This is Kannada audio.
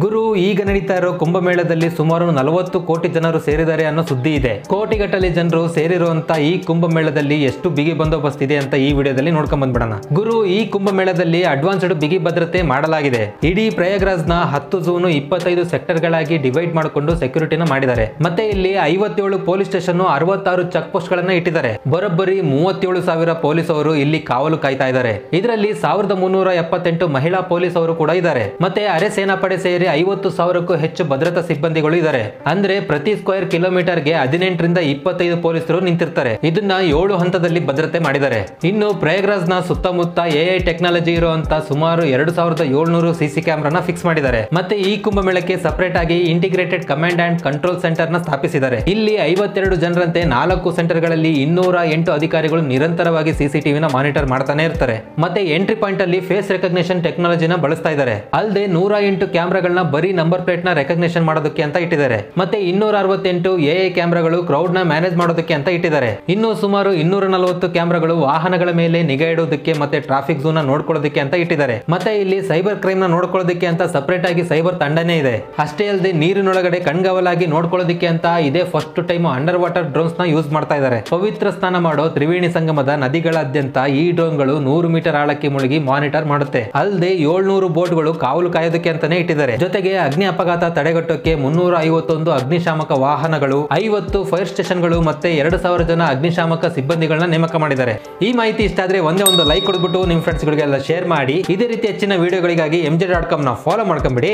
ಗುರು ಈಗ ನಡೀತಾ ಇರೋ ಕುಂಭಮೇಳದಲ್ಲಿ ಸುಮಾರು 40 ಕೋಟಿ ಜನರು ಸೇರಿದ್ದಾರೆ ಅನ್ನೋ ಸುದ್ದಿ ಇದೆ. ಕೋಟಿಗಟ್ಟಲೆ ಜನರು ಸೇರಿರುವಂತ ಈ ಕುಂಭಮೇಳದಲ್ಲಿ ಎಷ್ಟು ಬಿಗಿ ಬಂದೋಬಸ್ತ್ ಇದೆ ಅಂತ ಈ ವಿಡಿಯೋದಲ್ಲಿ ನೋಡ್ಕೊಂಡ್ ಬಂದ್ಬಿಡೋಣ. ಗುರು ಈ ಕುಂಭಮೇಳದಲ್ಲಿ ಅಡ್ವಾನ್ಸ್ಡ್ ಬಿಗಿ ಭದ್ರತೆ ಮಾಡಲಾಗಿದೆ. ಇಡೀ ಪ್ರಯಾಗ್ರಾಜ್ ನ 10 ಝೋನ್ 25 ಸೆಕ್ಟರ್ ಗಳಾಗಿ ಡಿವೈಡ್ ಮಾಡಿಕೊಂಡು ಸೆಕ್ಯೂರಿಟಿನ ಮಾಡಿದ್ದಾರೆ. ಮತ್ತೆ ಇಲ್ಲಿ 57 ಪೊಲೀಸ್ ಸ್ಟೇಷನ್ 66 ಚೆಕ್ ಪೋಸ್ಟ್ ಗಳನ್ನ ಇಟ್ಟಿದ್ದಾರೆ. ಬರೋಬ್ಬರಿ 37,000 ಪೊಲೀಸ್ ಅವರು ಇಲ್ಲಿ ಕಾವಲು ಕಾಯ್ತಾ ಇದ್ದಾರೆ. ಇದರಲ್ಲಿ 1378 ಮಹಿಳಾ ಪೊಲೀಸ್ ಅವರು ಕೂಡ ಇದ್ದಾರೆ. ಮತ್ತೆ ಅರೆ ಸೇನಾಪಡೆ ಸೇರಿ 50,000ಕ್ಕೂ ಹೆಚ್ಚು ಭದ್ರತಾ ಸಿಬ್ಬಂದಿಗಳು ಇದ್ದಾರೆ. ಅಂದ್ರೆ ಪ್ರತಿ ಸ್ಕ್ವೇರ್ ಕಿಲೋಮೀಟರ್ಗೆ 18 ರಿಂದ 25 ಪೊಲೀಸರು ನಿಂತಿರ್ತಾರೆ. ಇದನ್ನ 7 ಹಂತದಲ್ಲಿ ಭದ್ರತೆ ಮಾಡಿದ್ದಾರೆ. ಇನ್ನು ಪ್ರಯಾಗ್ರಾಜ್ ನ ಸುತ್ತಮುತ್ತ AI ಟೆಕ್ನಾಲಜಿ ಇರುವಂತ ಸುಮಾರು 2700 ಸಿಸಿ ಕ್ಯಾಮೆರಾನ ಫಿಕ್ಸ್ ಮಾಡಿದ್ದಾರೆ. ಮತ್ತೆ ಈ ಕುಂಭಮೇಳಕ್ಕೆ ಸಪರೇಟ್ ಆಗಿ integrated command and control centre ನ ಸ್ಥಾಪಿಸಿದ್ದಾರೆ. ಇಲ್ಲಿ 52 ಜನರಂತೆ 4 ಸೆಂಟರ್ ಗಳಲ್ಲಿ 208 ಅಧಿಕಾರಿಗಳು ನಿರಂತರವಾಗಿ CCTV ನ ಮಾನಿಟರ್ ಮಾಡ್ತಾನೆ ಇರ್ತಾರೆ. ಮತ್ತೆ ಎಂಟ್ರಿ ಪಾಯಿಂಟ್ ಅಲ್ಲಿ ಫೇಸ್ ರೆಕಗ್ನಿಷನ್ ಟೆಕ್ನಾಲಜಿನ ಬಳಸ್ತಾ ಇದ್ದಾರೆ. ಅಲ್ಲದೆ 108 ಕ್ಯಾಮೆರಾಗಳನ್ನ ಬರೀ ನಂಬರ್ ಪ್ಲೇಟ್ ನ ರೆಕಗ್ನಿಷನ್ ಮಾಡೋದಕ್ಕೆ ಅಂತ ಇಟ್ಟಿದ್ದಾರೆ. ಮತ್ತೆ 268 AI ಕ್ಯಾಮೆರಾಗಳು ಕ್ರೌಡ್ ನ ಮ್ಯಾನೇಜ್ ಮಾಡೋದಕ್ಕೆ ಅಂತ ಇಟ್ಟಿದ್ದಾರೆ. ಇನ್ನು ಸುಮಾರು 240 ಕ್ಯಾಮೆರಾಗಳು ವಾಹನಗಳ ಮೇಲೆ ನಿಗಾ ಇಡೋದಕ್ಕೆ ಮತ್ತೆ ಟ್ರಾಫಿಕ್ ಝೋನ್ ನೋಡ್ಕೊಳ್ಳೋದಕ್ಕೆ ಅಂತ ಇಟ್ಟಿದ್ದಾರೆ. ಮತ್ತೆ ಇಲ್ಲಿ ಸೈಬರ್ ಕ್ರೈಮ್ ನ ನೋಡ್ಕೊಳ್ಳೋದಕ್ಕೆ ಅಂತ ಸಪರೇಟ್ ಆಗಿ ಸೈಬರ್ ತಂಡನೇ ಇದೆ. ಅಷ್ಟೇ ಅಲ್ಲದೆ ನೀರಿನೊಳಗಡೆ ಕಣ್ಗಾವಲಾಗಿ ನೋಡ್ಕೊಳ್ಳೋದಕ್ಕೆ ಅಂತ ಇದೇ first time under water drones ನ ಯೂಸ್ ಮಾಡ್ತಾ ಇದ್ದಾರೆ. ಪವಿತ್ರ ಸ್ನಾನ ಮಾಡೋ ತ್ರಿವೇಣಿ ಸಂಗಮದ ನದಿಗಳಾದ್ಯಂತ ಈ ಡ್ರೋನ್ಗಳು 100 ಮೀಟರ್ ಆಳಕ್ಕೆ ಮುಳುಗಿ ಮಾನಿಟರ್ ಮಾಡುತ್ತೆ. ಅಲ್ಲದೆ 700 ಬೋಟ್ಗಳು ಕಾವಲು ಕಾಯೋದಕ್ಕೆ ಅಂತಾನೆ ಇಟ್ಟಿದ್ದಾರೆ. ಜೊತೆಗೆ ಅಗ್ನಿ ಅಪಘಾತ ತಡೆಗಟ್ಟೋಕೆ 351 ಅಗ್ನಿಶಾಮಕ ವಾಹನಗಳು, 50 ಫೈರ್ ಸ್ಟೇಷನ್ಗಳು ಮತ್ತೆ 2000 ಜನ ಅಗ್ನಿಶಾಮಕ ಸಿಬ್ಬಂದಿಗಳನ್ನ ನೇಮಕ ಮಾಡಿದ್ದಾರೆ. ಈ ಮಾಹಿತಿ ಇಷ್ಟ ಆದ್ರೆ ಒಂದೇ ಒಂದು ಲೈಕ್ ಕೊಡ್ಬಿಟ್ಟು ನಿಮ್ ಫ್ರೆಂಡ್ಸ್ ಗಳಿಗೆಲ್ಲ ಶೇರ್ ಮಾಡಿ. ಇದೇ ರೀತಿ ಹೆಚ್ಚಿನ ವಿಡಿಯೋಗಳಿಗಾಗಿ MJ.com ನ ಫಾಲೋ ಮಾಡ್ಕೊಂಬಿಡಿ.